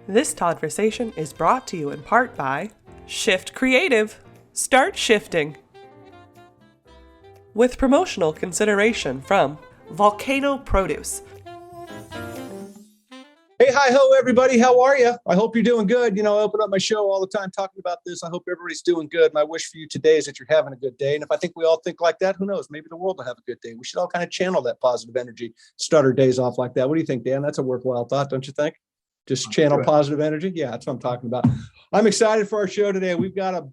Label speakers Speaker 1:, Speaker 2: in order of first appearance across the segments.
Speaker 1: This Todd-versation is brought to you in part by Shift Creative. Start shifting. With promotional consideration from Volcano Produce.
Speaker 2: Hey, hi-ho, everybody. How are you? I hope you're doing good. You know, I open up my show all the time talking about this. I hope everybody's doing good. My wish for you today is that you're having a good day. And if I think we all think like that, who knows? Maybe the world will have a good day. We should all kind of channel that positive energy, start our days off like that. What do you think, Dan? That's a worthwhile thought, don't you think? Just channel positive energy. Yeah, that's what I'm talking about. I'm excited for our show today. We've got a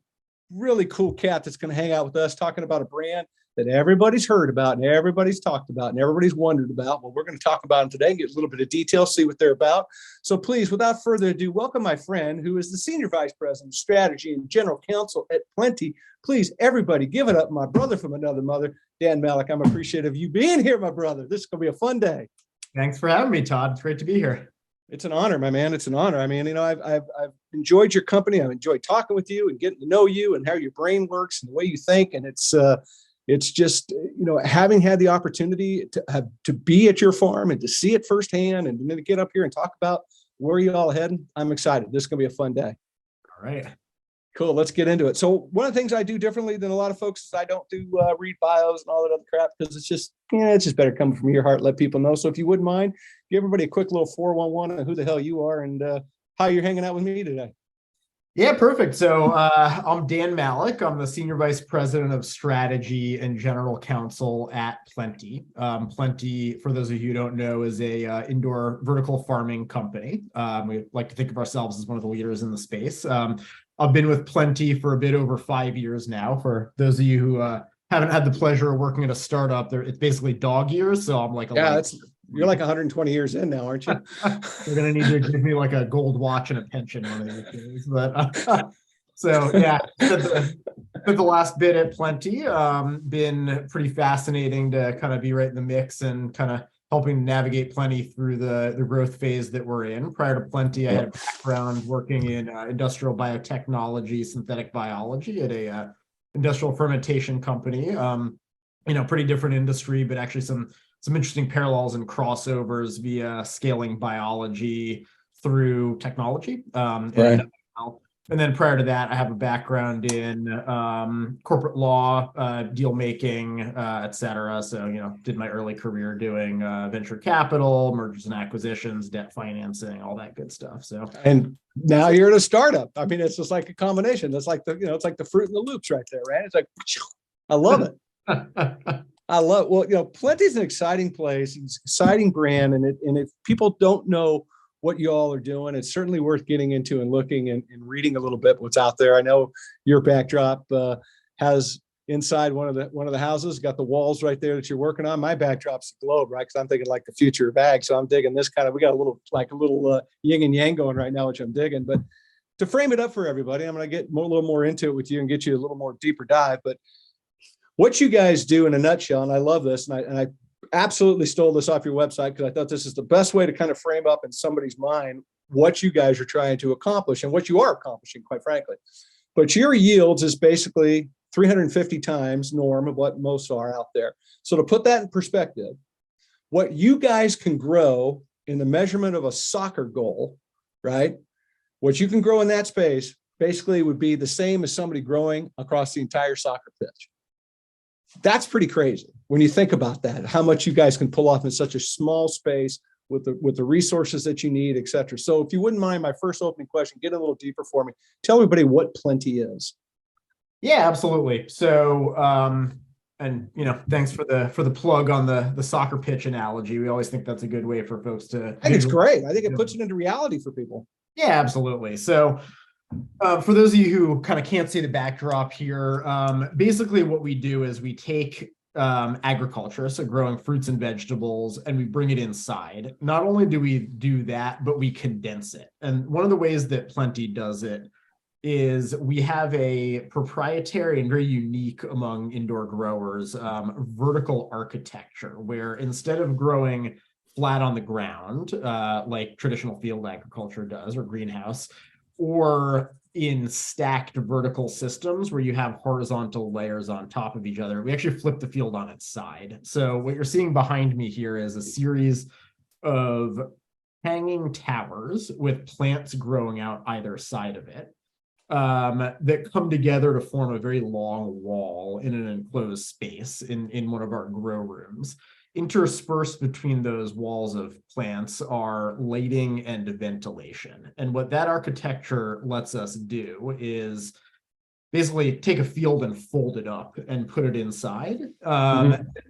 Speaker 2: really cool cat that's going to hang out with us talking about a brand that everybody's heard about and everybody's talked about and everybody's wondered about. Well, we're going to talk about them today and get a little bit of detail, see what they're about. So please, without further ado, welcome my friend who is the Senior Vice President of Strategy and General Counsel at Plenty. Please, everybody, give it up, my brother from another mother, Dan Malech. I'm appreciative of you being here, my brother. This is going to be a fun day.
Speaker 3: Thanks for having me, Todd. It's great to be here.
Speaker 2: It's an honor, my man. It's an honor. I mean, you know, I've enjoyed your company. I've enjoyed talking with you and getting to know you and how your brain works and the way you think. And it's just, you know, having had the opportunity to be at your farm and to see it firsthand and then to get up here and talk about where you all heading. I'm excited. This is going to be a fun day.
Speaker 3: All right.
Speaker 2: Cool. Let's get into it. So one of the things I do differently than a lot of folks is I don't do read bios and all that other crap because it's just better coming from your heart. Let people know. So if you wouldn't mind, give everybody a quick little 411 on who the hell you are and how you're hanging out with me today.
Speaker 3: Yeah, perfect. So I'm Dan Malech. I'm the Senior Vice President of Strategy and General Counsel at Plenty. Plenty, for those of you who don't know, is a indoor vertical farming company. We like to think of ourselves as one of the leaders in the space. I've been with Plenty for a bit over 5 years now. For those of you who haven't had the pleasure of working at a startup, it's basically dog years. So I'm like,
Speaker 2: you're like 120 years in now, aren't you?
Speaker 3: You're going to need to give me like a gold watch and a pension one of these days. But so yeah, spent the last bit at Plenty. Been pretty fascinating to kind of be right in the mix and kind of helping navigate Plenty through the growth phase that we're in. Prior to Plenty, I had a background working in industrial biotechnology, synthetic biology at a industrial fermentation company. Pretty different industry, but actually some interesting parallels and crossovers via scaling biology through technology.
Speaker 2: Right.
Speaker 3: And then prior to that, I have a background in corporate law, deal making, et cetera. So, did my early career doing venture capital, mergers and acquisitions, debt financing, all that good stuff. So,
Speaker 2: and now you're at a startup. I mean, it's just like a combination. That's like it's like the fruit in the loops right there, right? It's like, I love it. Plenty is an exciting place. It's an exciting brand. And if people don't know what you all are doing, it's certainly worth getting into and looking and reading a little bit what's out there. I know your backdrop has inside one of the houses, got the walls right there that you're working on. My backdrop's the globe, right? Because I'm thinking like the future of ag. So I'm digging this we got a little yin and yang going right now, which I'm digging. But to frame it up for everybody, I'm going to get a little more into it with you and get you a little more deeper dive. But what you guys do in a nutshell, and I love this, and I absolutely stole this off your website because I thought this is the best way to kind of frame up in somebody's mind what you guys are trying to accomplish and what you are accomplishing, quite frankly. But your yields is basically 350 times norm of what most are out there. So to put that in perspective, what you guys can grow in the measurement of a soccer goal, right? What you can grow in that space basically would be the same as somebody growing across the entire soccer pitch. That's pretty crazy when you think about that, how much you guys can pull off in such a small space with the resources that you need, et cetera. So if you wouldn't mind, my first opening question, get a little deeper for me. Tell everybody what Plenty is.
Speaker 3: Yeah, absolutely. So, thanks for the plug on the soccer pitch analogy. We always think that's a good way for folks to.
Speaker 2: I think it's great. I think it puts it into reality for people.
Speaker 3: Yeah, absolutely. So, for those of you who kind of can't see the backdrop here, basically what we do is we take agriculture, so growing fruits and vegetables, and we bring it inside. Not only do we do that, but we condense it. And one of the ways that Plenty does it is we have a proprietary and very unique among indoor growers vertical architecture, where instead of growing flat on the ground like traditional field agriculture does or greenhouse, or in stacked vertical systems where you have horizontal layers on top of each other, we actually flip the field on its side. So what you're seeing behind me here is a series of hanging towers with plants growing out either side of it, that come together to form a very long wall in an enclosed space in one of our grow rooms. Interspersed between those walls of plants are lighting and ventilation. And what that architecture lets us do is basically take a field and fold it up and put it inside,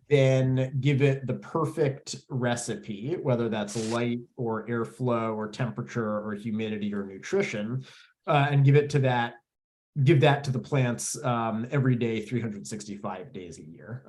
Speaker 3: then give it the perfect recipe, whether that's light or airflow or temperature or humidity or nutrition, and give that to the plants every day, 365 days a year.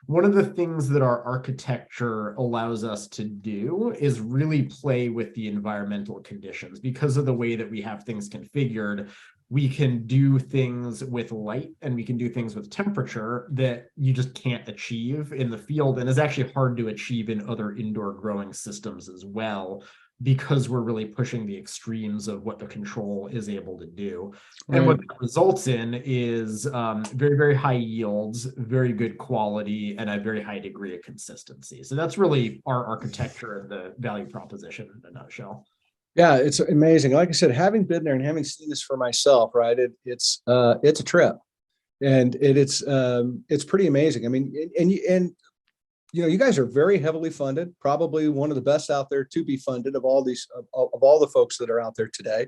Speaker 3: One of the things that our architecture allows us to do is really play with the environmental conditions. Because of the way that we have things configured, we can do things with light and we can do things with temperature that you just can't achieve in the field, and is actually hard to achieve in other indoor growing systems as well, because we're really pushing the extremes of what the control is able to do. Right. And what that results in is very, very high yields, very good quality, and a very high degree of consistency. So that's really our architecture and the value proposition in a nutshell.
Speaker 2: Yeah, it's amazing. Like I said, having been there and having seen this for myself, right? It's a trip, and it's pretty amazing. I mean, and you guys are very heavily funded, probably one of the best out there to be funded of all these of all the folks that are out there today.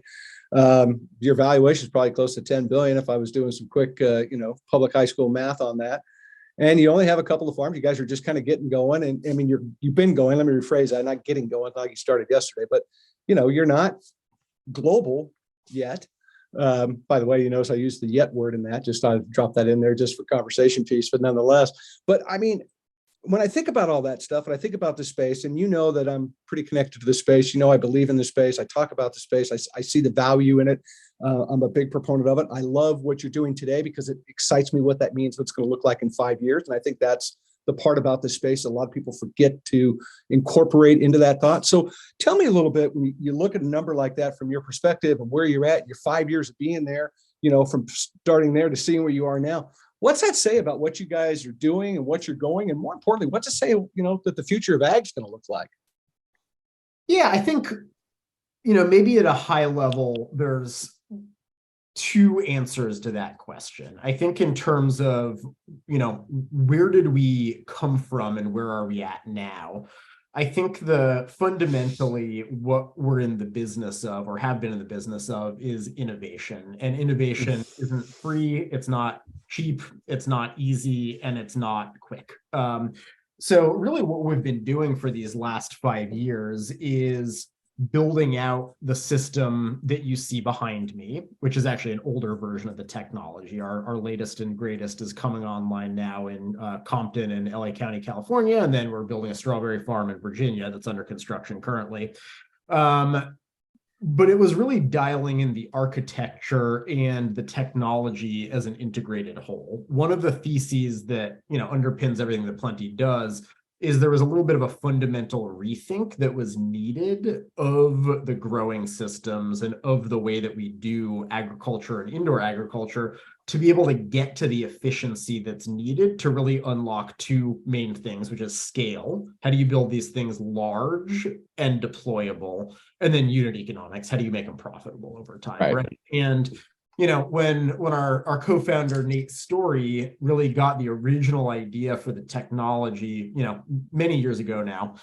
Speaker 2: Your valuation is probably close to 10 billion if I was doing some quick public high school math on that. And you only have a couple of farms. You guys are just kind of getting going. And I mean, you've been going. Let me rephrase that. Not getting going like you started yesterday, but you're not global yet. By the way, you notice I used the yet word in that. Just I dropped that in there just for conversation piece, but nonetheless. But I mean, when I think about all that stuff and I think about the space, and that I'm pretty connected to the space, I believe in the space. I talk about the space. I see the value in it. I'm a big proponent of it. I love what you're doing today because it excites me what that means, what's going to look like in 5 years. And I think that's the part about the space a lot of people forget to incorporate into that thought. So tell me a little bit, when you look at a number like that from your perspective and where you're at, your 5 years of being there, from starting there to seeing where you are now. What's that say about what you guys are doing and what you're going? And more importantly, what's it say, that the future of ag is going to look like?
Speaker 3: Yeah, I think, maybe at a high level, there's two answers to that question. I think in terms of, where did we come from and where are we at now? I think fundamentally what we're in the business of, or have been in the business of, is innovation. And innovation isn't free, it's not cheap, it's not easy, and it's not quick. So really what we've been doing for these last 5 years is building out the system that you see behind me, which is actually an older version of the technology. Our latest and greatest is coming online now in Compton and LA County, California. And then we're building a strawberry farm in Virginia that's under construction currently. But it was really dialing in the architecture and the technology as an integrated whole. One of the theses that underpins everything that Plenty does is there was a little bit of a fundamental rethink that was needed of the growing systems and of the way that we do agriculture and indoor agriculture to be able to get to the efficiency that's needed to really unlock two main things, which is scale. How do you build these things large and deployable? And then unit economics. How do you make them profitable over time? Right? And when our co-founder Nate Story really got the original idea for the technology, many years ago now,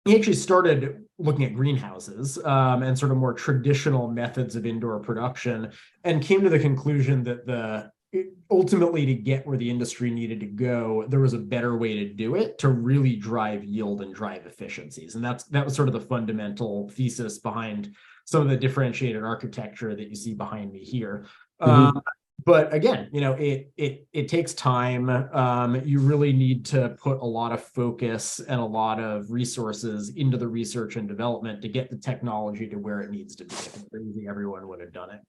Speaker 3: he actually started looking at greenhouses and sort of more traditional methods of indoor production, and came to the conclusion that ultimately, to get where the industry needed to go, there was a better way to do it to really drive yield and drive efficiencies. And that was sort of the fundamental thesis behind some of the differentiated architecture that you see behind me here. But again, it takes time. You really need to put a lot of focus and a lot of resources into the research and development to get the technology to where it needs to be. If it's easy, everyone would have done it.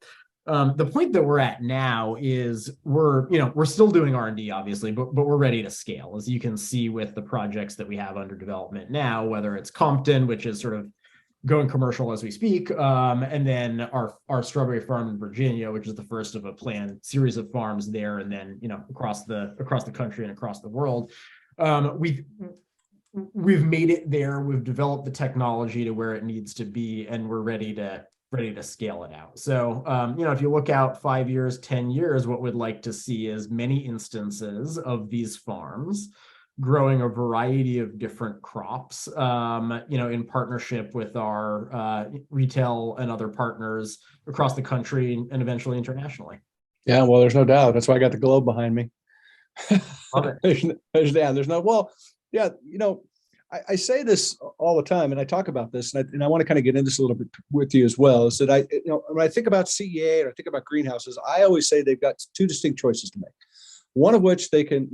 Speaker 3: The point that we're at now is we're still doing R&D, obviously, but we're ready to scale, as you can see with the projects that we have under development now, whether it's Compton, which is sort of going commercial as we speak, and then our strawberry farm in Virginia, which is the first of a planned series of farms there, and then across the country and across the world. we've made it there. We've developed the technology to where it needs to be, and we're ready to scale it out. So, if you look out 5 years, 10 years, what we'd like to see is many instances of these farms growing a variety of different crops, in partnership with our retail and other partners across the country and eventually internationally.
Speaker 2: Yeah, well, there's no doubt. That's why I got the globe behind me.
Speaker 3: Love it.
Speaker 2: There's no, well, yeah, I say this all the time, and I talk about this, and I want to kind of get into this a little bit with you as well, is that when I think about CEA and I think about greenhouses, I always say they've got two distinct choices to make. One of which they can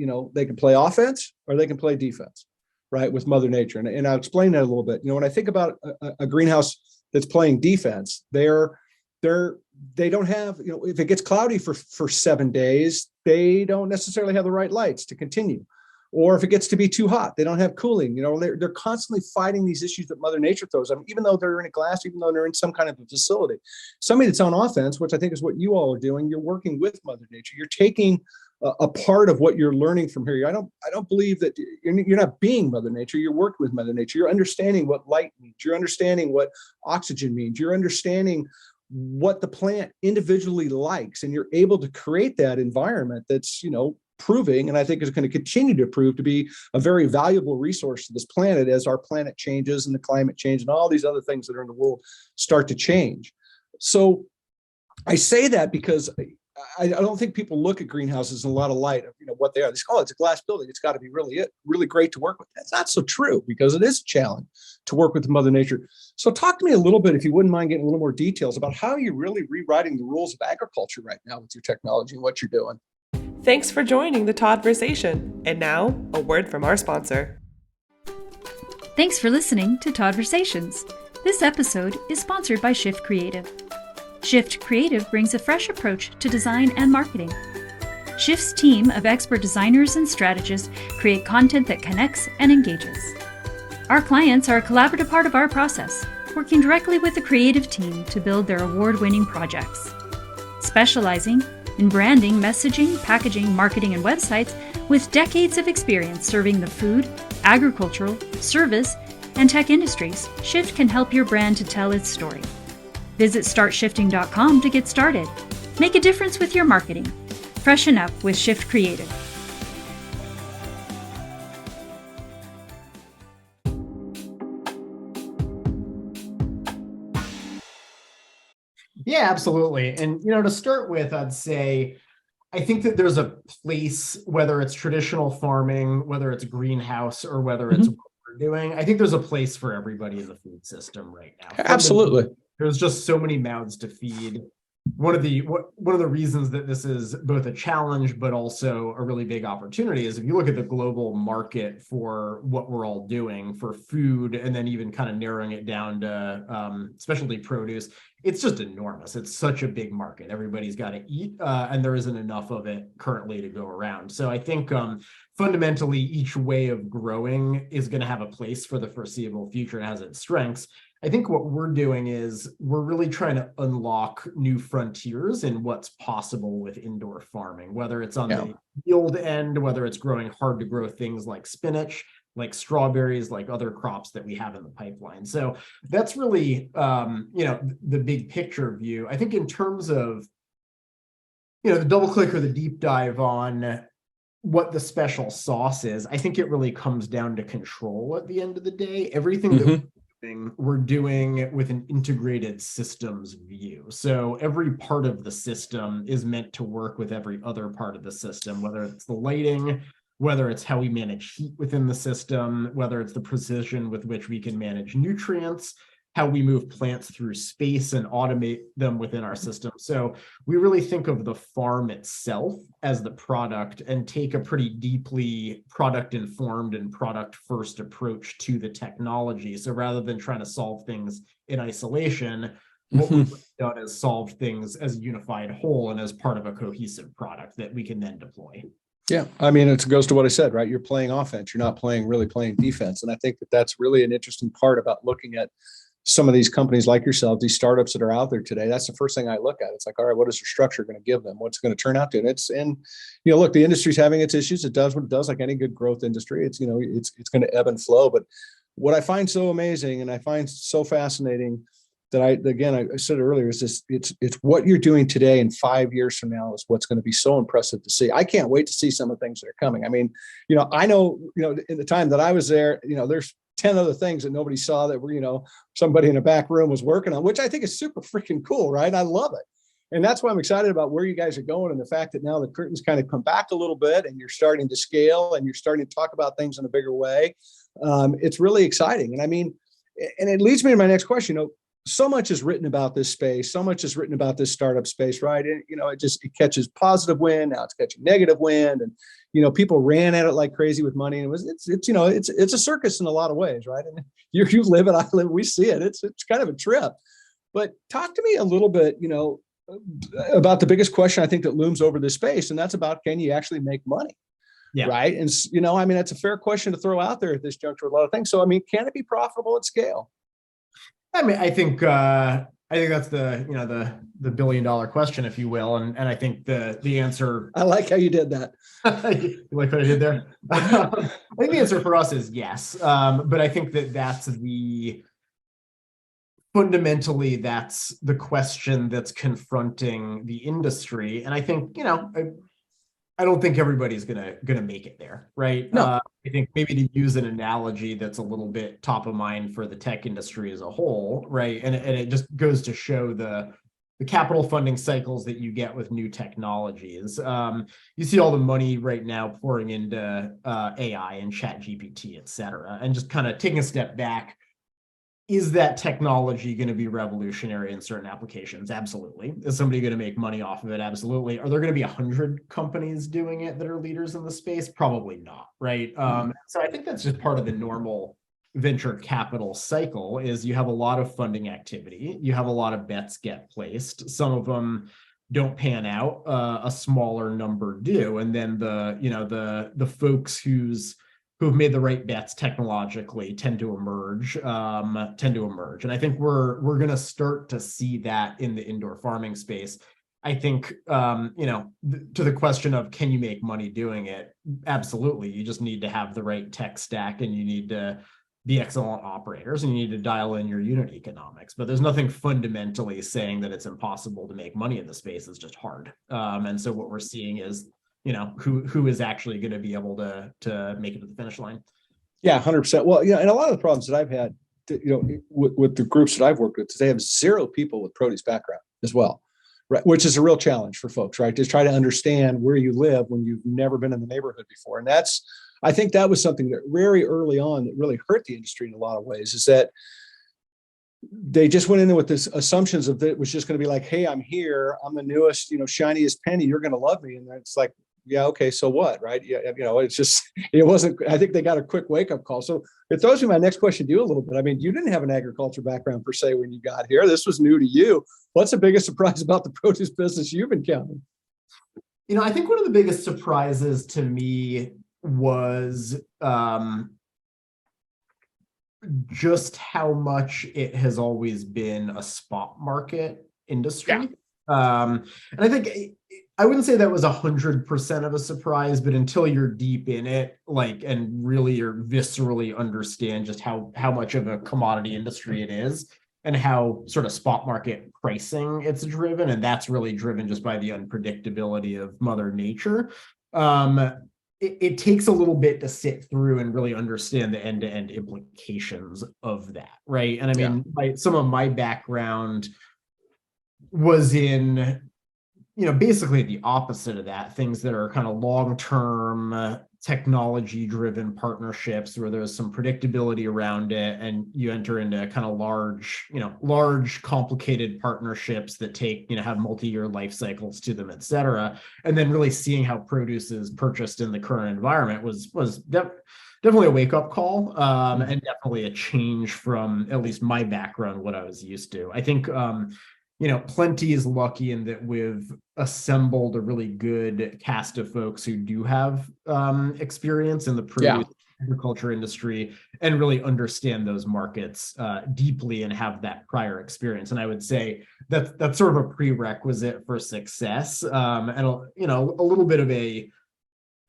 Speaker 2: play offense or they can play defense, right, with Mother Nature. And I'll explain that a little bit. When I think about a greenhouse that's playing defense, they don't have, if it gets cloudy for 7 days, they don't necessarily have the right lights to continue. Or if it gets to be too hot, they don't have cooling. They're constantly fighting these issues that Mother Nature throws them, even though they're in a glass, even though they're in some kind of a facility. Somebody that's on offense, which I think is what you all are doing, you're working with Mother Nature. You're taking a part of what you're learning from here. I don't believe that you're not being Mother Nature. You're working with Mother Nature. You're understanding what light means. You're understanding what oxygen means. You're understanding what the plant individually likes, and you're able to create that environment that's proving, and I think is going to continue to prove to be a very valuable resource to this planet as our planet changes and the climate change and all these other things that are in the world start to change. So I say that because I don't think people look at greenhouses in a lot of light of what they are. They say, oh, it's a glass building. It's got to be really great to work with. That's not so true, because it is a challenge to work with Mother Nature. So talk to me a little bit, if you wouldn't mind getting a little more details about how you're really rewriting the rules of agriculture right now with your technology and what you're doing.
Speaker 1: Thanks for joining the Todd-versation. And now, a word from our sponsor.
Speaker 4: Thanks for listening to Todd-versations. This episode is sponsored by Shift Creative. Shift Creative brings a fresh approach to design and marketing. Shift's team of expert designers and strategists create content that connects and engages. Our clients are a collaborative part of our process, working directly with the creative team to build their award-winning projects. Specializing in branding, messaging, packaging, marketing, and websites, with decades of experience serving the food, agricultural, service, and tech industries, Shift can help your brand to tell its story. Visit startshifting.com to get started. Make a difference with your marketing. Freshen up with Shift Creative.
Speaker 3: Yeah, absolutely. And, to start with, I'd say, I think that there's a place, whether it's traditional farming, whether it's greenhouse, or whether it's what we're doing, I think there's a place for everybody in the food system right now.
Speaker 2: Absolutely.
Speaker 3: There's just so many mouths to feed. One of the reasons that this is both a challenge but also a really big opportunity is if you look at the global market for what we're all doing for food, and then even kind of narrowing it down to specialty produce, it's just enormous. It's such a big market. Everybody's got to eat, and there isn't enough of it currently to go around. So I think fundamentally each way of growing is going to have a place for the foreseeable future and has its strengths. I think what we're doing is we're really trying to unlock new frontiers in what's possible with indoor farming, whether it's on the yield end, whether it's growing hard to grow things like spinach, like strawberries, like other crops that we have in the pipeline. So that's really, the big picture view. I think in terms of, the double click or the deep dive on what the special sauce is, I think it really comes down to control at the end of the day. Everything that we're doing with an integrated systems view. So every part of the system is meant to work with every other part of the system, whether it's the lighting, whether it's how we manage heat within the system, whether it's the precision with which we can manage nutrients, how we move plants through space and automate them within our system. So we really think of the farm itself as the product and take a pretty deeply product-informed and product-first approach to the technology. So rather than trying to solve things in isolation, what we've done is solve things as a unified whole and as part of a cohesive product that we can then deploy.
Speaker 2: Yeah, I mean, it goes to what I said, right? You're playing offense. You're not really playing defense. And I think that that's really an interesting part about looking at some of these companies like yourself, these startups that are out there today, that's the first thing I look at. It's like, all right, what is the structure going to give them? What's going to turn out to? And look, the industry's having its issues. It does what it does, like any good growth industry. It's going to ebb and flow. But what I find so amazing and I find so fascinating that I said earlier is this, it's what you're doing today and 5 years from now is what's going to be so impressive to see. I can't wait to see some of the things that are coming. I mean, I know, in the time that I was there, there's 10 other things that nobody saw that were, somebody in a back room was working on, which I think is super freaking cool, right? I love it. And that's why I'm excited about where you guys are going and the fact that now the curtains kind of come back a little bit and you're starting to scale and you're starting to talk about things in a bigger way. It's really exciting. And I mean, and it leads me to my next question. So much is written about this space. So much is written about this startup space, right? And, it catches positive wind. Now it's catching negative wind. And, people ran at it like crazy with money. And it's a circus in a lot of ways, right? And you live it, I live, we see it. It's kind of a trip. But talk to me a little bit, about the biggest question I think that looms over this space. And that's about, can you actually make money? Yeah. Right. And, that's a fair question to throw out there at this juncture with a lot of things. So, can it be profitable at scale?
Speaker 3: I think that's the $1 billion question, if you will, and I think the answer.
Speaker 2: I like how you did that.
Speaker 3: You like what I did there? I think the answer for us is yes, but I think that's fundamentally that's the question that's confronting the industry, and I think I don't think everybody's gonna make it there, right?
Speaker 2: No.
Speaker 3: I think maybe to use an analogy that's a little bit top of mind for the tech industry as a whole, right? And it just goes to show the capital funding cycles that you get with new technologies. You see all the money right now pouring into AI and ChatGPT, et cetera, and just kind of taking a step back. Is that technology going to be revolutionary in certain applications? Absolutely. Is somebody going to make money off of it? Absolutely. Are there going to be 100 companies doing it that are leaders in the space? Probably not, right? So I think that's just part of the normal venture capital cycle is you have a lot of funding activity. You have a lot of bets get placed. Some of them don't pan out. A smaller number do. And then the folks who've made the right bets technologically tend to emerge. And I think we're going to start to see that in the indoor farming space. I think, to the question of can you make money doing it? Absolutely. You just need to have the right tech stack and you need to be excellent operators and you need to dial in your unit economics. But there's nothing fundamentally saying that it's impossible to make money in the space. It's just hard. And so what we're seeing is who is actually going to be able to make it to the finish line.
Speaker 2: Yeah, 100%. Well, and a lot of the problems that I've had, with the groups that I've worked with, they have zero people with produce background as well, right? Which is a real challenge for folks, right? Just try to understand where you live when you've never been in the neighborhood before. And I think that was something that very early on that really hurt the industry in a lot of ways, is that they just went in there with this assumptions of that it was just going to be like, hey, I'm here, I'm the newest, shiniest penny, you're going to love me. And it's like, yeah, okay, so what, right? Yeah, it wasn't, I think they got a quick wake-up call. So it throws me my next question to you a little bit. I mean, you didn't have an agriculture background per se when you got here. This was new to you. What's the biggest surprise about the produce business you've encountered?
Speaker 3: I think one of the biggest surprises to me was just how much it has always been a spot market industry. Yeah. And I think I wouldn't say that was 100% of a surprise, but until you're deep in it, and really or viscerally understand just how much of a commodity industry it is and how sort of spot market pricing it's driven, and that's really driven just by the unpredictability of Mother Nature. It takes a little bit to sit through and really understand the end-to-end implications of that, right? And I mean, some of my background was in, basically the opposite of that, things that are kind of long-term technology-driven partnerships where there's some predictability around it, and you enter into kind of large, complicated partnerships that take, have multi-year life cycles to them, et cetera. And then really seeing how produce is purchased in the current environment was definitely a wake-up call, and definitely a change from at least my background, what I was used to. I think Plenty is lucky in that we've assembled a really good cast of folks who do have experience in the produce agriculture industry and really understand those markets deeply and have that prior experience. And I would say that's sort of a prerequisite for success. And a little bit of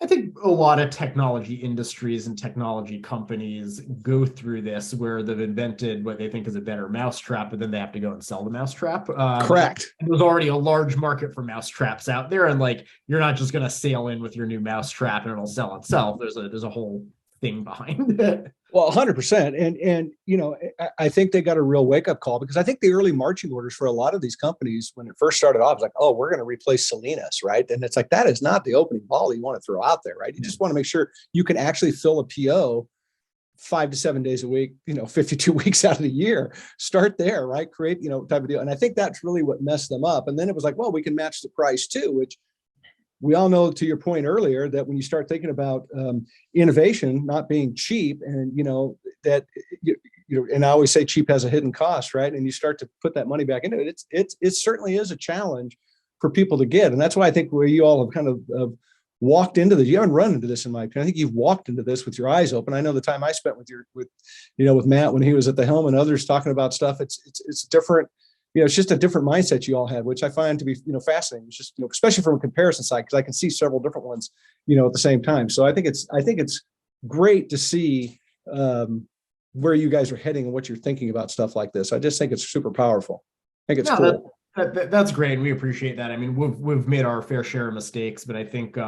Speaker 3: I think a lot of technology industries and technology companies go through this where they've invented what they think is a better mousetrap, but then they have to go and sell the mousetrap.
Speaker 2: Correct.
Speaker 3: And there's already a large market for mousetraps out there, and like you're not just going to sail in with your new mousetrap and it'll sell itself. There's a whole thing behind it.
Speaker 2: Well, 100%. And I think they got a real wake up call, because I think the early marching orders for a lot of these companies when it first started off was like, oh, we're going to replace Salinas, right? And it's like, that is not the opening ball you want to throw out there, right? You just want to make sure you can actually fill a PO 5 to 7 days a week, 52 weeks out of the year. Start there, right? Create, type of deal. And I think that's really what messed them up. And then it was like, well, we can match the price too, which we all know, to your point earlier, that when you start thinking about innovation not being cheap, and and I always say cheap has a hidden cost, right? And you start to put that money back into it. It certainly is a challenge for people to get, and that's why I think where you all have kind of walked into this. You haven't run into this in my opinion. I think you've walked into this with your eyes open. I know the time I spent with Matt when he was at the helm and others talking about stuff. It's different. It's just a different mindset you all had, which I find to be, fascinating. It's just, especially from a comparison side, because I can see several different ones, at the same time. So I think it's great to see where you guys are heading and what you're thinking about stuff like this. I just think it's super powerful. I think it's cool.
Speaker 3: That's great. We appreciate that. I mean, we've made our fair share of mistakes, but I think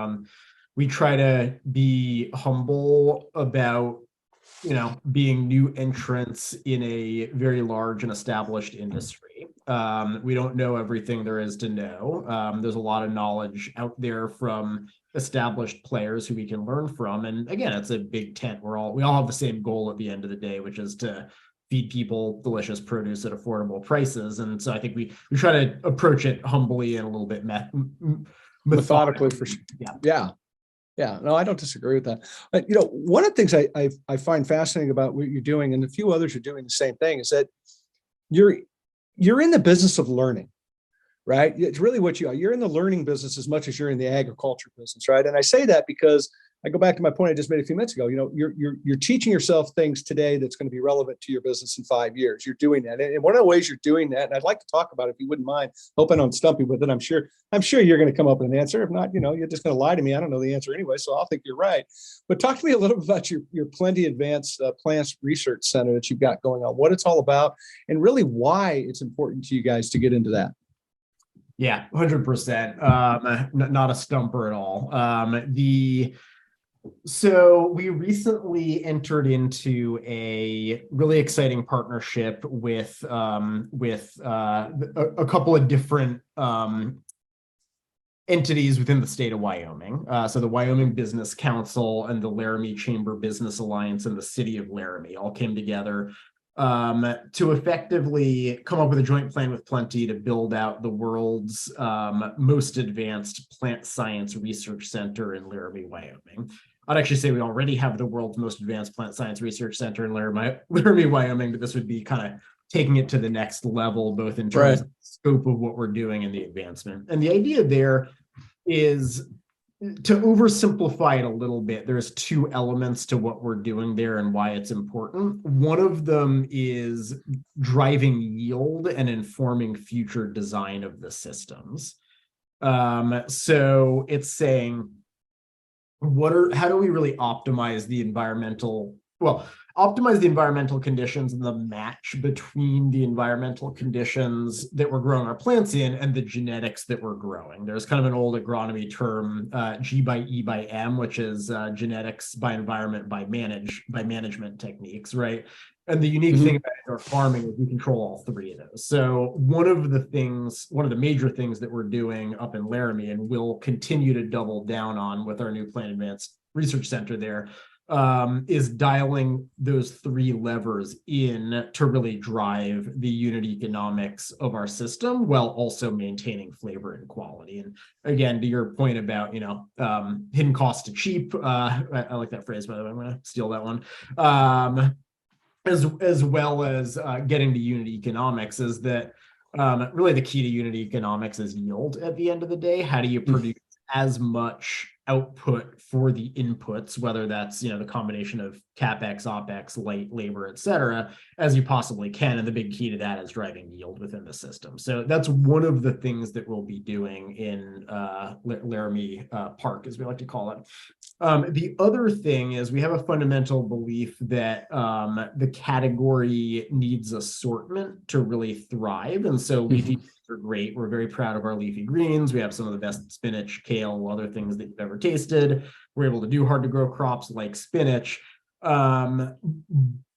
Speaker 3: we try to be humble about being new entrants in a very large and established industry. We don't know everything there is to know. There's a lot of knowledge out there from established players who we can learn from. And again, it's a big tent. We all have the same goal at the end of the day, which is to feed people delicious produce at affordable prices. And so I think we try to approach it humbly and a little bit
Speaker 2: methodically for sure. Yeah, no, I don't disagree with that. But, one of the things I find fascinating about what you're doing, and a few others are doing the same thing, is that you're in the business of learning, right? It's really what you're in the learning business as much as you're in the agriculture business, right? And I say that because I go back to my point I just made a few minutes ago. You're teaching yourself things today that's going to be relevant to your business in 5 years. You're doing that, and one of the ways you're doing that, and I'd like to talk about it if you wouldn't mind. Hope I don't stump you with it. I'm sure you're going to come up with an answer. If not, you're just going to lie to me. I don't know the answer anyway, so I'll think you're right. But talk to me a little bit about your Plenty Advanced Plants Research Center that you've got going on, what it's all about, and really why it's important to you guys to get into that.
Speaker 3: Yeah, 100%. Not a stumper at all. So we recently entered into a really exciting partnership with a couple of different entities within the state of Wyoming. So the Wyoming Business Council and the Laramie Chamber Business Alliance and the city of Laramie all came together to effectively come up with a joint plan with Plenty to build out the world's most advanced plant science research center in Laramie, Wyoming. I'd actually say we already have the world's most advanced plant science research center in Laramie, Wyoming, but this would be kind of taking it to the next level, both in terms of the scope of what we're doing and the advancement. And the idea there is, to oversimplify it a little bit, there's two elements to what we're doing there and why it's important. One of them is driving yield and informing future design of the systems. So it's saying, how do we really optimize the environmental conditions and the match between the environmental conditions that we're growing our plants in and the genetics that we're growing? There's kind of an old agronomy term, G by E by M, which is genetics by environment by management techniques, right? And the unique thing about our farming is we control all three of those. So one of the major things that we're doing up in Laramie, and we'll continue to double down on with our new Plant Advanced Research Center there, is dialing those three levers in to really drive the unit economics of our system while also maintaining flavor and quality. And again, to your point about, hidden cost to cheap, I like that phrase, by the way, I'm going to steal that one. As well as getting to unit economics, is that really the key to unit economics is yield at the end of the day. How do you produce as much output for the inputs, whether that's, the combination of CapEx, OpEx, light labor, et cetera, as you possibly can. And the big key to that is driving yield within the system. So that's one of the things that we'll be doing in Laramie Park, as we like to call it. The other thing is we have a fundamental belief that the category needs assortment to really thrive. And so leafy greens are great. We're very proud of our leafy greens. We have some of the best spinach, kale, other things that you've ever tasted. We're able to do hard to grow crops like spinach.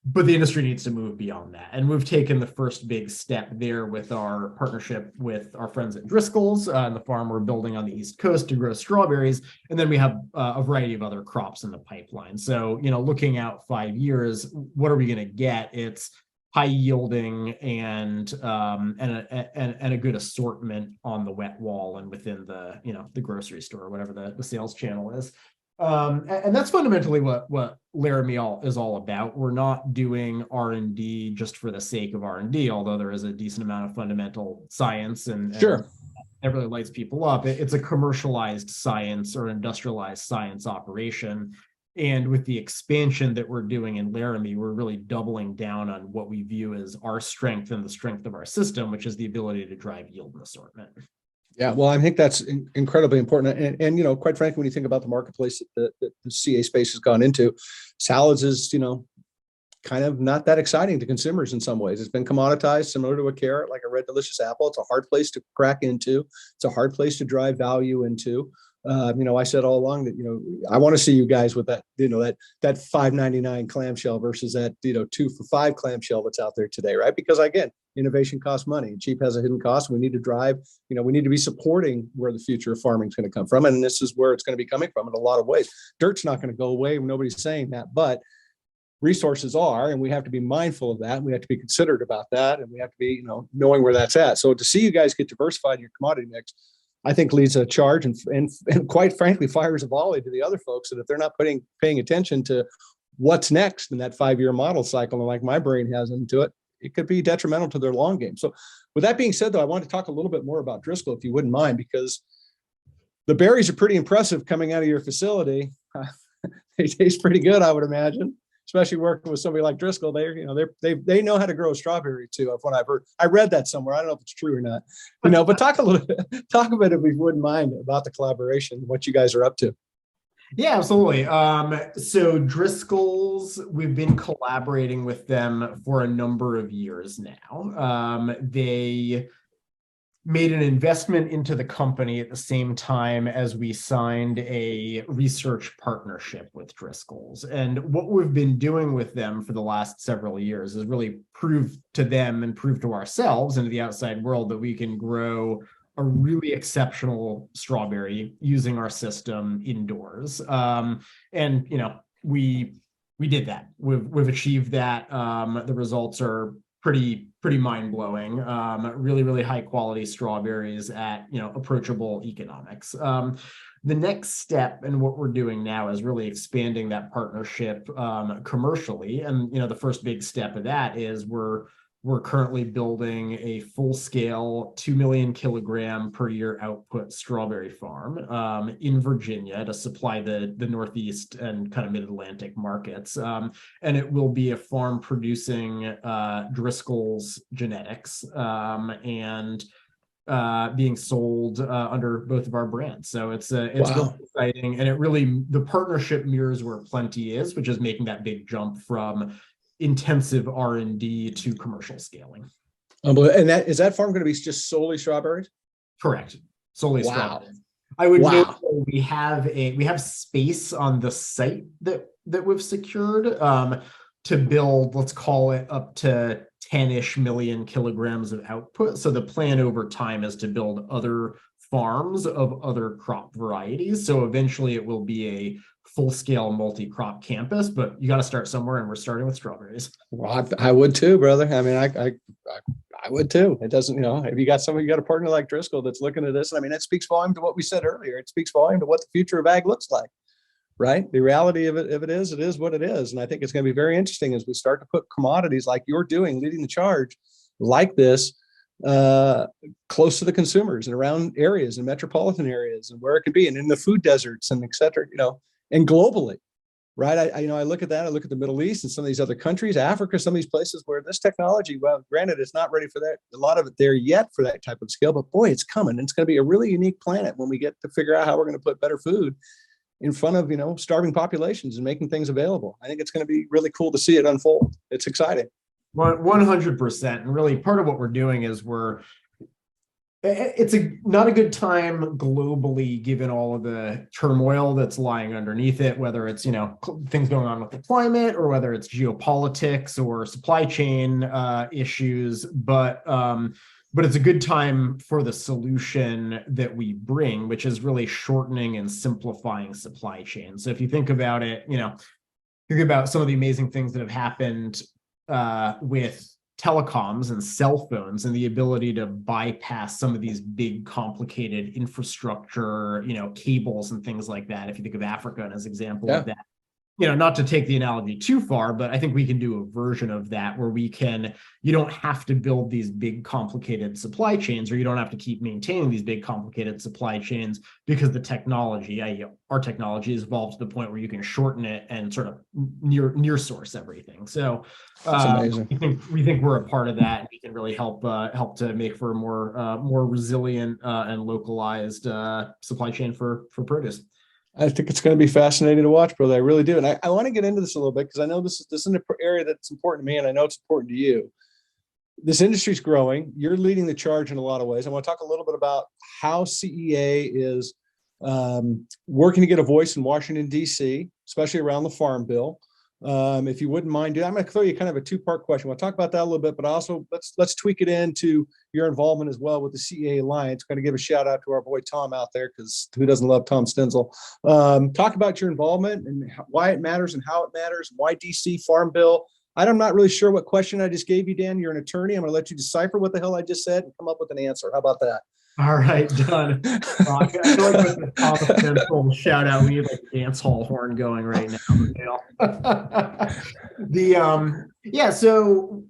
Speaker 3: But the industry needs to move beyond that. And we've taken the first big step there with our partnership with our friends at Driscoll's and the farm we're building on the East Coast to grow strawberries. And then we have a variety of other crops in the pipeline. So, looking out 5 years, what are we going to get? It's high yielding and a good assortment on the wet wall and within the, the grocery store, whatever the sales channel is. And that's fundamentally what Laramie is all about. We're not doing R&D just for the sake of R&D, although there is a decent amount of fundamental science and
Speaker 2: Sure.
Speaker 3: It really lights people up. It's a commercialized science or industrialized science operation. And with the expansion that we're doing in Laramie, we're really doubling down on what we view as our strength and the strength of our system, which is the ability to drive yield and assortment.
Speaker 2: Yeah, well, I think that's incredibly important. And quite frankly, when you think about the marketplace that the CA space has gone into, salads is, kind of not that exciting to consumers in some ways. It's been commoditized, similar to a carrot, like a red delicious apple. It's a hard place to crack into. It's a hard place to drive value into. I said all along that, I want to see you guys with that, that $5.99 clamshell versus that, 2 for $5 clamshell that's out there today, right? Because again, innovation costs money. Cheap has a hidden cost. We need to drive, we need to be supporting where the future of farming is going to come from. And this is where it's going to be coming from in a lot of ways. Dirt's not going to go away. Nobody's saying that, but resources are, and we have to be mindful of that. We have to be considerate about that. And we have to be, knowing where that's at. So to see you guys get diversified in your commodity mix, I think leads a charge and quite frankly, fires a volley to the other folks that if they're not paying attention to what's next in that 5-year model cycle, and like my brain has into it, it could be detrimental to their long game. So with that being said, though, I want to talk a little bit more about Driscoll, if you wouldn't mind, because the berries are pretty impressive coming out of your facility. They taste pretty good, I would imagine, especially working with somebody like Driscoll. They know how to grow a strawberry too, of what I've heard. I read that somewhere. I don't know if it's true or not, but talk a bit, if we wouldn't mind, about the collaboration, what you guys are up to.
Speaker 3: Yeah, absolutely. So Driscoll's, we've been collaborating with them for a number of years now. They made an investment into the company at the same time as we signed a research partnership with Driscoll's. And what we've been doing with them for the last several years is really prove to them and prove to ourselves and to the outside world that we can grow a really exceptional strawberry using our system indoors. And we did that. We've achieved that. The results are pretty mind-blowing. Really, really high quality strawberries at approachable economics. The next step and what we're doing now is really expanding that partnership commercially. And the first big step of that is we're currently building a full-scale 2 million kilogram per year output strawberry farm in Virginia to supply the Northeast and kind of mid-Atlantic markets. And it will be a farm producing Driscoll's genetics and being sold under both of our brands. So it's
Speaker 2: Wow.
Speaker 3: Really exciting. And the partnership mirrors where Plenty is, which is making that big jump from intensive R&D to commercial scaling.
Speaker 2: And is that farm going to be just solely strawberries?
Speaker 3: Correct. Solely
Speaker 2: Wow.
Speaker 3: strawberries. I would note
Speaker 2: Wow.
Speaker 3: that we have space on the site that we've secured to build, let's call it up to 10-ish million kilograms of output. So the plan over time is to build other farms of other crop varieties. So eventually it will be a full-scale multi-crop campus, but you got to start somewhere, and we're starting with strawberries.
Speaker 2: Well, I would too, brother. I mean, I would too. It doesn't, if you got a partner like Driscoll that's looking at this, I mean, that speaks volume to what we said earlier. It speaks volume to what the future of ag looks like, right? The reality of it is what it is. And I think it's going to be very interesting as we start to put commodities like you're doing, leading the charge like this, close to the consumers and around areas and metropolitan areas and where it could be, and in the food deserts and et cetera, and globally. Right. I look at that. I look at the Middle East and some of these other countries, Africa, some of these places where this technology, well, granted, it's not ready for that, a lot of it there yet for that type of scale, but boy, it's coming. It's going to be a really unique planet when we get to figure out how we're going to put better food in front of, starving populations and making things available. I think it's going to be really cool to see it unfold. It's exciting.
Speaker 3: 100%. And really part of what we're doing is it's not a good time globally, given all of the turmoil that's lying underneath it, whether it's, things going on with the climate or whether it's geopolitics or supply chain issues. But it's a good time for the solution that we bring, which is really shortening and simplifying supply chains. So if you think about it, think about some of the amazing things that have happened with telecoms and cell phones and the ability to bypass some of these big complicated infrastructure, cables and things like that. If you think of Africa as an example of that, not to take the analogy too far, but I think we can do a version of that where you don't have to build these big complicated supply chains, or you don't have to keep maintaining these big complicated supply chains, because the technology, our technology, has evolved to the point where you can shorten it and sort of near source everything. So
Speaker 2: that's amazing.
Speaker 3: We think we're a part of that, and we can really help to make for a more resilient and localized supply chain for produce.
Speaker 2: I think it's going to be fascinating to watch, brother. I really do. And I want to get into this a little bit because I know this is an area that's important to me, and I know it's important to you. This industry is growing. You're leading the charge in a lot of ways. I want to talk a little bit about how CEA is working to get a voice in Washington, D.C., especially around the Farm Bill. If you wouldn't mind doing, I'm going to throw you kind of a two-part question. We'll talk about that a little bit, but also let's tweak it into your involvement as well with the CEA Alliance. Going to give a shout out to our boy Tom out there, because who doesn't love Tom Stenzel? Talk about your involvement and why it matters and how it matters. Why DC Farm Bill? I'm not really sure what question I just gave you, Dan. You're an attorney. I'm going to let you decipher what the hell I just said and come up with an answer. How about that?
Speaker 3: All right, done. I feel like with the Tom Stenzel shout out, we need like a dance hall horn going right now. So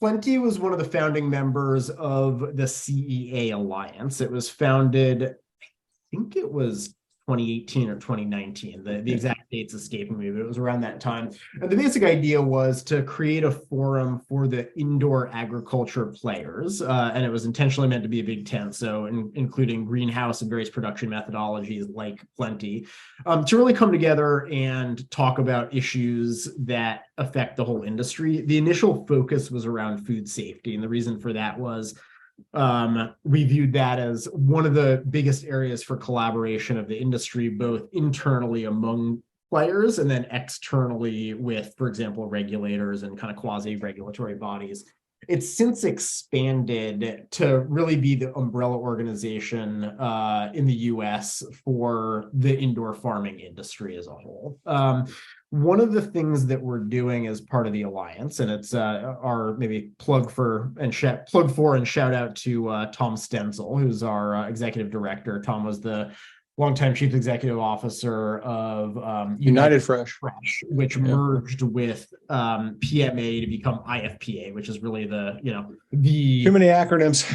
Speaker 3: Plenty was one of the founding members of the CEA Alliance. It was founded, I think it was 2018 or 2019. The exact date's escaping me, but it was around that time. And the basic idea was to create a forum for the indoor agriculture players. And it was intentionally meant to be a big tent, so including greenhouse and various production methodologies like Plenty, to really come together and talk about issues that affect the whole industry. The initial focus was around food safety. And the reason for that was we viewed that as one of the biggest areas for collaboration of the industry, both internally among players and then externally with, for example, regulators and kind of quasi-regulatory bodies. It's since expanded to really be the umbrella organization in the US for the indoor farming industry as a whole. One of the things that we're doing as part of the Alliance, and it's our maybe plug for and shout out to Tom Stenzel, who's our executive director. Tom was the longtime chief executive officer of
Speaker 2: United Fresh,
Speaker 3: which merged with PMA to become IFPA, which is really the
Speaker 2: too many acronyms,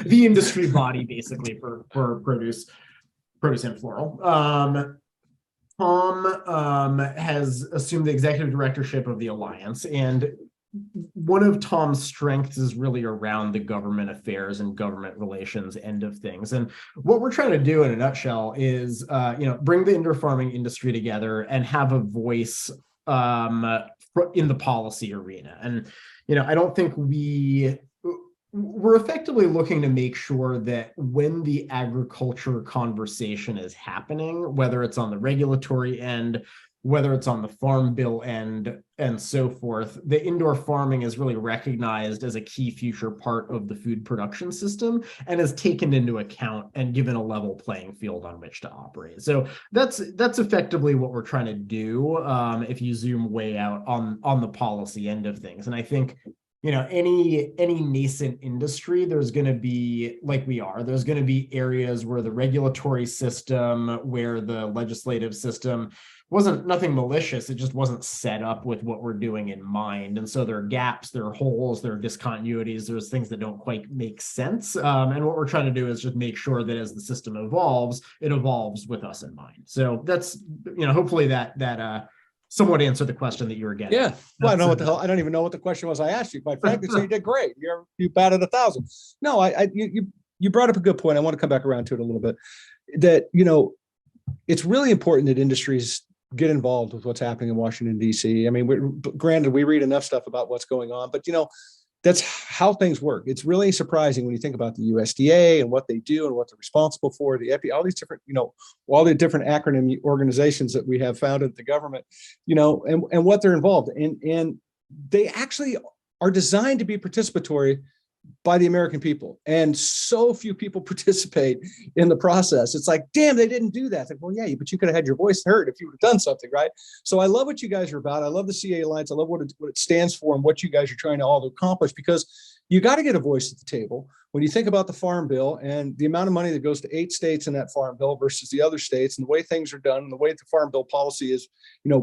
Speaker 3: the industry body basically for produce and floral. Tom has assumed the executive directorship of the Alliance, and one of Tom's strengths is really around the government affairs and government relations end of things. And what we're trying to do in a nutshell is, bring the indoor farming industry together and have a voice in the policy arena. And, I don't think we're effectively looking to make sure that when the agriculture conversation is happening, whether it's on the regulatory end, whether it's on the farm bill end, and so forth, the indoor farming is really recognized as a key future part of the food production system and is taken into account and given a level playing field on which to operate. So that's effectively what we're trying to do if you zoom way out on the policy end of things. And I think any nascent industry, there's going to be, there's going to be areas where the regulatory system, where the legislative system, wasn't nothing malicious. It just wasn't set up with what we're doing in mind. And so there are gaps, there are holes, there are discontinuities, there's things that don't quite make sense. And what we're trying to do is just make sure that as the system evolves, it evolves with us in mind. So that's, hopefully that somewhat answer the question that you were getting.
Speaker 2: Yeah. Well, I know what the hell. I don't even know what the question was I asked you. Quite frankly, so you did great. You batted 1,000. No, you brought up a good point. I want to come back around to it a little bit. That, it's really important that industries get involved with what's happening in Washington, D.C. I mean, granted, we read enough stuff about what's going on, but that's how things work. It's really surprising when you think about the USDA and what they do and what they're responsible for, the EPI, all these different, all the different acronym organizations that we have founded at the government, and what they're involved in. And they actually are designed to be participatory by the American people. And so few people participate in the process. It's like, damn, they didn't do that. It's like, well, yeah, but you could have had your voice heard if you would have done something, right? So I love what you guys are about. I love the CA Alliance. I love what it stands for and what you guys are trying to all accomplish, because you got to get a voice at the table. When you think about the Farm Bill and the amount of money that goes to 8 states in that Farm Bill versus the other states, and the way things are done, and the way the Farm Bill policy is,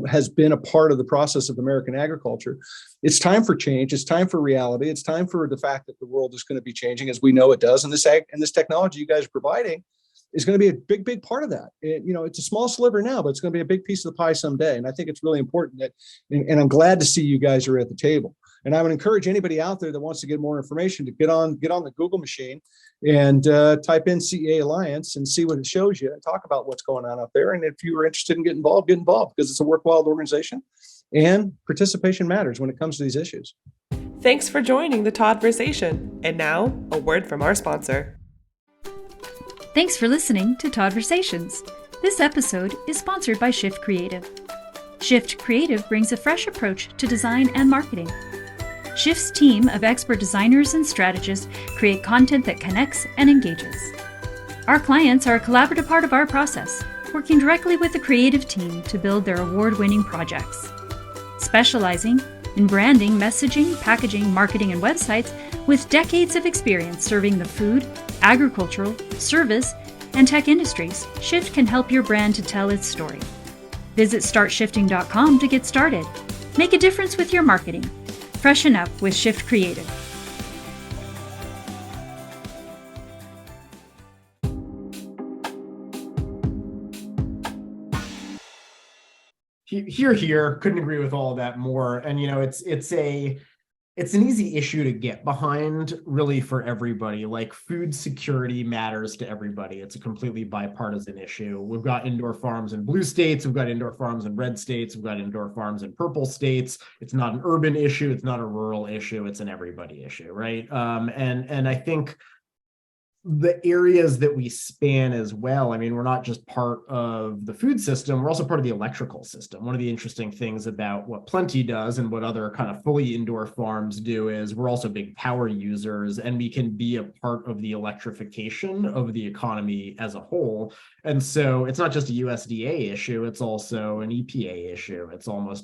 Speaker 2: has been a part of the process of American agriculture, it's time for change. It's time for reality. It's time for the fact that the world is going to be changing as we know it does. And this technology you guys are providing is going to be a big, big part of that. It's a small sliver now, but it's going to be a big piece of the pie someday. And I think it's really important that, and I'm glad to see you guys are at the table. And I would encourage anybody out there that wants to get more information to get on the Google machine and type in CEA Alliance and see what it shows you and talk about what's going on out there. And if you are interested in getting involved, because it's a worthwhile organization and participation matters when it comes to these issues.
Speaker 1: Thanks for joining the Todd-versation. And now, a word from our sponsor.
Speaker 4: Thanks for listening to Todd-versations. This episode is sponsored by Shift Creative. Shift Creative brings a fresh approach to design and marketing. Shift's team of expert designers and strategists create content that connects and engages. Our clients are a collaborative part of our process, working directly with the creative team to build their award-winning projects. Specializing in branding, messaging, packaging, marketing, and websites with decades of experience serving the food, agricultural, service, and tech industries, Shift can help your brand to tell its story. Visit startshifting.com to get started. Make a difference with your marketing. Freshen up with Shift Creative.
Speaker 3: Here, couldn't agree with all of that more. And it's an easy issue to get behind, really, for everybody. Like, food security matters to everybody. It's a completely bipartisan issue. We've got indoor farms in blue states. We've got indoor farms in red states. We've got indoor farms in purple states. It's not an urban issue. It's not a rural issue. It's an everybody issue, right? And I think the areas that we span as well. I mean, we're not just part of the food system, we're also part of the electrical system. One of the interesting things about what Plenty does and what other kind of fully indoor farms do is we're also big power users, and we can be a part of the electrification of the economy as a whole. And so it's not just a USDA issue, it's also an EPA issue. It's also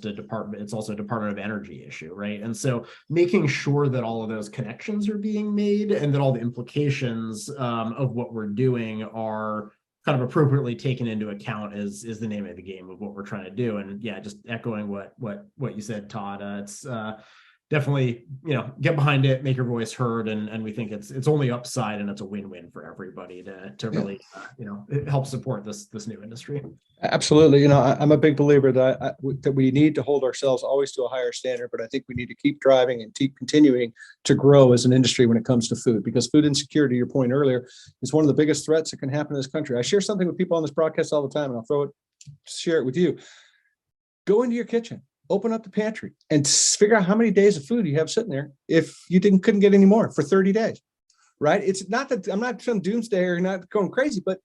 Speaker 3: a Department of Energy issue, right? And so making sure that all of those connections are being made and that all the implications of what we're doing are kind of appropriately taken into account is the name of the game of what we're trying to do. And yeah, just echoing what you said, Todd, it's definitely, get behind it, make your voice heard. And we think it's only upside, and it's a win-win for everybody to really, help support this new industry.
Speaker 2: Absolutely. I'm a big believer that we need to hold ourselves always to a higher standard, but I think we need to keep driving and keep continuing to grow as an industry when it comes to food, because food insecurity, your point earlier, is one of the biggest threats that can happen in this country. I share something with people on this broadcast all the time, and I'll share it with you. Go into your kitchen, open up the pantry, and figure out how many days of food you have sitting there if you couldn't get any more for 30 days, right? It's not that I'm not some doomsday or not going crazy, but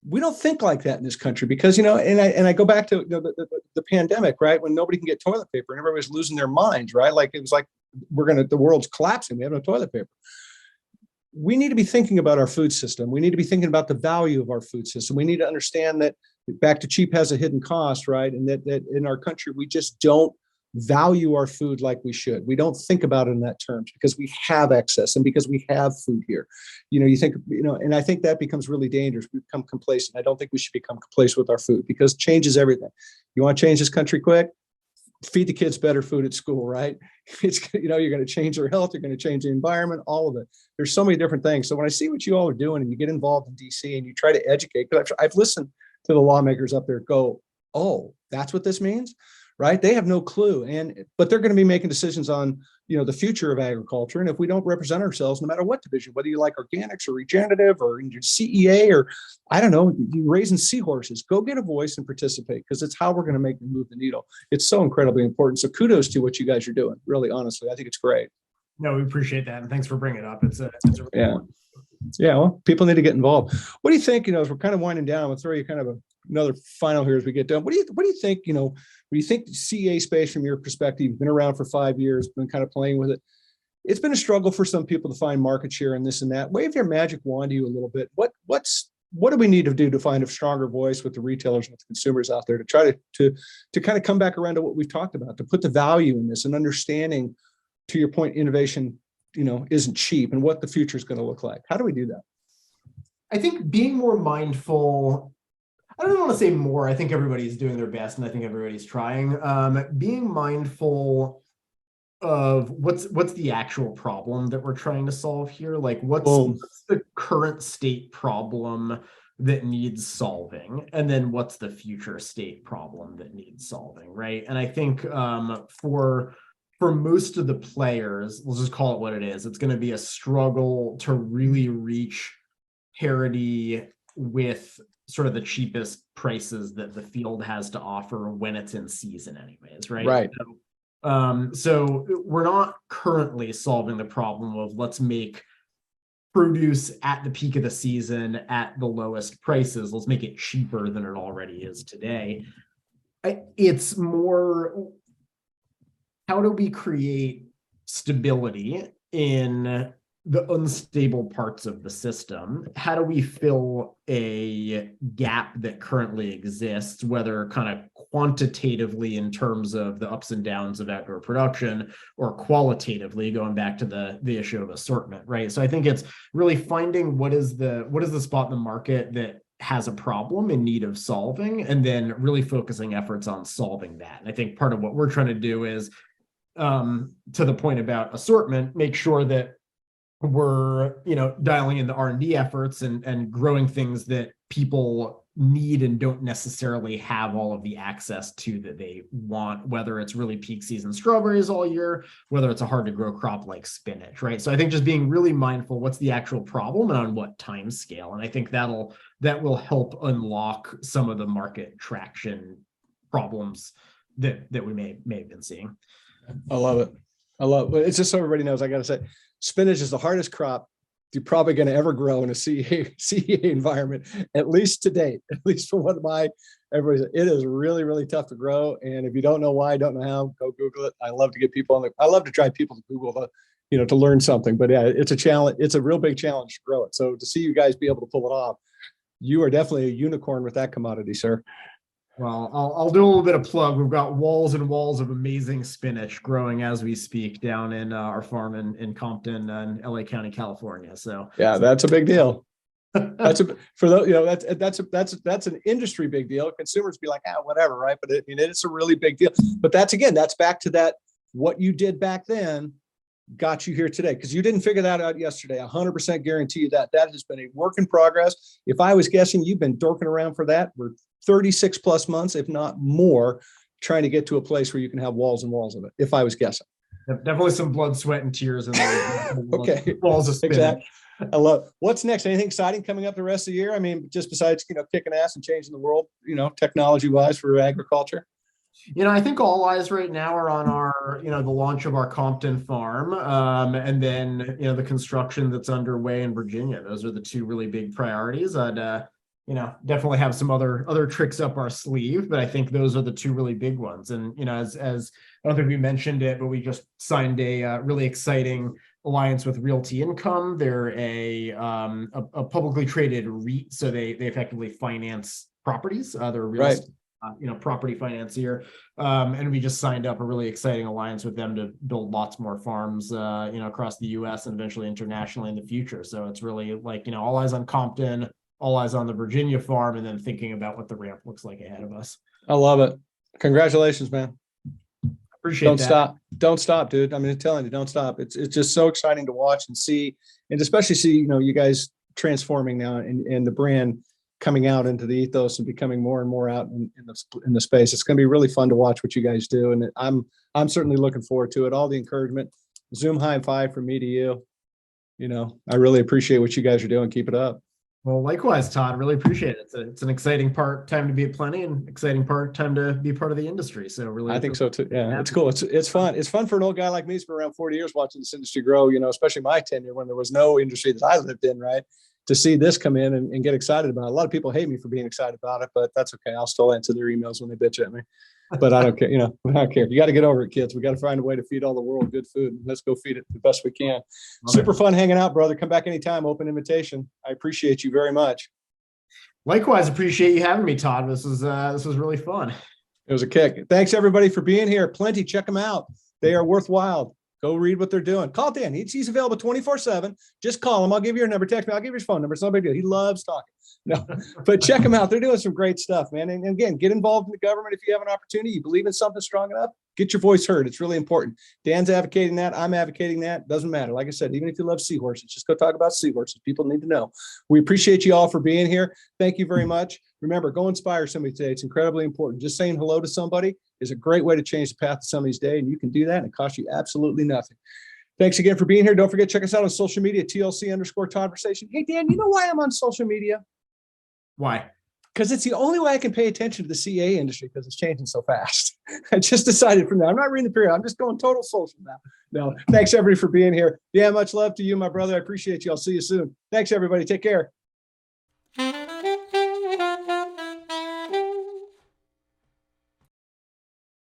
Speaker 2: we don't think like that in this country because, and I go back to the pandemic, right? When nobody can get toilet paper and everybody's losing their minds, right? Like it was like the world's collapsing. We have no toilet paper. We need to be thinking about our food system. We need to be thinking about the value of our food system. We need to understand that back to cheap has a hidden cost, right? And that in our country, we just don't value our food like we should. We don't think about it in that terms because we have excess and because we have food here. You think, and I think that becomes really dangerous. We become complacent. I don't think we should become complacent with our food because change is everything. You want to change this country quick? Feed the kids better food at school, right? It's, you're going to change their health. You're going to change the environment, all of it. There's so many different things. So when I see what you all are doing and you get involved in DC and you try to educate, because I've listened to the lawmakers up there go, oh, that's what this means, right? They have no clue. But they're going to be making decisions on, the future of agriculture. And if we don't represent ourselves, no matter what division, whether you like organics or regenerative or CEA, or I don't know, you raising seahorses, go get a voice and participate, because it's how we're going to move the needle. It's so incredibly important. So kudos to what you guys are doing. Really, honestly, I think it's great.
Speaker 3: No, we appreciate that. And thanks for bringing it up. It's a
Speaker 2: yeah. Yeah, well, people need to get involved. What do you think? As we're kind of winding down, we'll throw you kind of another final here as we get done. What do you think? What do you think CEA space from your perspective? You've been around for 5 years, been kind of playing with it. It's been a struggle for some people to find market share and this and that. Wave your magic wand to you a little bit. What do we need to do to find a stronger voice with the retailers and with the consumers out there to try to kind of come back around to what we've talked about, to put the value in this and understanding, to your point, innovation isn't cheap, and what the future is going to look like? How do we do that?
Speaker 3: I think being more mindful, I don't want to say more. I think everybody's doing their best, and I think everybody's trying. Being mindful of what's the actual problem that we're trying to solve here. Like what's the current state problem that needs solving, and then what's the future state problem that needs solving, right? And I think for most of the players, we'll just call it what it is, it's going to be a struggle to really reach parity with sort of the cheapest prices that the field has to offer when it's in season anyways, right?
Speaker 2: Right.
Speaker 3: So we're not currently solving the problem of let's make produce at the peak of the season at the lowest prices. Let's make it cheaper than it already is today. It's more, how do we create stability in the unstable parts of the system? How do we fill a gap that currently exists, whether kind of quantitatively in terms of the ups and downs of outdoor production, or qualitatively going back to the issue of assortment, right? So I think it's really finding what is the spot in the market that has a problem in need of solving, and then really focusing efforts on solving that. And I think part of what we're trying to do is, to the point about assortment, make sure that we're dialing in the R&D efforts and growing things that people need and don't necessarily have all of the access to that they want, whether it's really peak season strawberries all year, whether it's a hard to grow crop like spinach, right? So I think just being really mindful, what's the actual problem and on what time scale, and I think that will help unlock some of the market traction problems that we may have been seeing.
Speaker 2: I love it. It's just so everybody knows, I got to say, spinach is the hardest crop you're probably going to ever grow in a CEA environment, at least to date, at least from what it is really, really tough to grow. And if you don't know why, don't know how, go Google it. I love to get people I love to drive people to Google to learn something, but yeah, it's a challenge. It's a real big challenge to grow it. So to see you guys be able to pull it off, you are definitely a unicorn with that commodity, sir.
Speaker 3: Well, I'll do a little bit of plug. We've got walls and walls of amazing spinach growing as we speak down in our farm in Compton and LA County, California. So
Speaker 2: yeah, that's a big deal. That's an industry big deal. Consumers be like, whatever, right? But it's a really big deal. But that's back to that. What you did back then got you here today, because you didn't figure that out yesterday. 100% guarantee you that has been a work in progress. If I was guessing, you've been dorking around for that for 36 plus months, if not more, trying to get to a place where you can have walls and walls of it, if I was guessing.
Speaker 3: Definitely some blood, sweat, and tears in there.
Speaker 2: Okay.
Speaker 3: Walls of spinach. Exactly.
Speaker 2: I love it. What's next? Anything exciting coming up the rest of the year? I mean, just besides, kicking ass and changing the world, technology wise for agriculture.
Speaker 3: I think all eyes right now are on our, the launch of our Compton farm, and then, the construction that's underway in Virginia. Those are the two really big priorities. I'd, definitely have some other tricks up our sleeve, but I think those are the two really big ones. And, as I don't think we mentioned it, but we just signed a really exciting alliance with Realty Income. They're a publicly traded REIT, so they effectively finance properties. They're a real estate property financier. And we just signed up a really exciting alliance with them to build lots more farms, across the US and eventually internationally in the future. So it's really like, all eyes on Compton, all eyes on the Virginia farm, and then thinking about what the ramp looks like ahead of us.
Speaker 2: I love it. Congratulations, man.
Speaker 3: Appreciate
Speaker 2: Don't
Speaker 3: that.
Speaker 2: stop. Don't stop, dude. I'm just telling you, don't stop. It's just so exciting to watch and see, and especially see, you guys transforming now and the brand coming out into the ethos and becoming more and more out in the space. It's going to be really fun to watch what you guys do. And I'm certainly looking forward to it. All the encouragement, Zoom high five from me to you. I really appreciate what you guys are doing. Keep it up.
Speaker 3: Well, likewise, Todd, really appreciate it. It's an exciting time to be at Plenty and exciting time to be part of the industry. So really,
Speaker 2: I think so too. Yeah, it's cool. It's fun. It's fun for an old guy like me. It's been around 40 years watching this industry grow, especially my tenure when there was no industry that I lived in, right? To see this come in and get excited about it. A lot of people hate me for being excited about it, but that's okay. I'll still answer their emails when they bitch at me. But I don't care. I don't care. You got to get over it, kids. We got to find a way to feed all the world good food. Let's go feed it the best we can. Super fun hanging out, brother. Come back anytime. Open invitation. I appreciate you very much.
Speaker 3: Likewise, appreciate you having me, Todd. This was really fun.
Speaker 2: It was a kick. Thanks everybody for being here. Plenty. Check them out. They are worthwhile. Go read what they're doing. Call Dan. He's available 24/7. Just call him. I'll give you your number. Text me. I'll give you his phone number. It's no big deal. He loves talking. No, but check him out. They're doing some great stuff, man. And again, get involved in the government if you have an opportunity. You believe in something strong enough. Get your voice heard. It's really important. Dan's advocating that. I'm advocating that. Doesn't matter. Like I said, even if you love seahorses, just go talk about seahorses. People need to know. We appreciate you all for being here. Thank you very much. Remember, go inspire somebody today. It's incredibly important. Just saying hello to somebody is a great way to change the path of somebody's day. And you can do that. And it costs you absolutely nothing. Thanks again for being here. Don't forget, check us out on social media, TLC_Todd-versation. Hey, Dan, you know why I'm on social media?
Speaker 3: Why?
Speaker 2: Because it's the only way I can pay attention to the CA industry because it's changing so fast. I just decided from now, I'm not reading the period. I'm just going total social now. No, thanks everybody for being here. Yeah, much love to you, my brother. I appreciate you. I'll see you soon. Thanks everybody. Take care.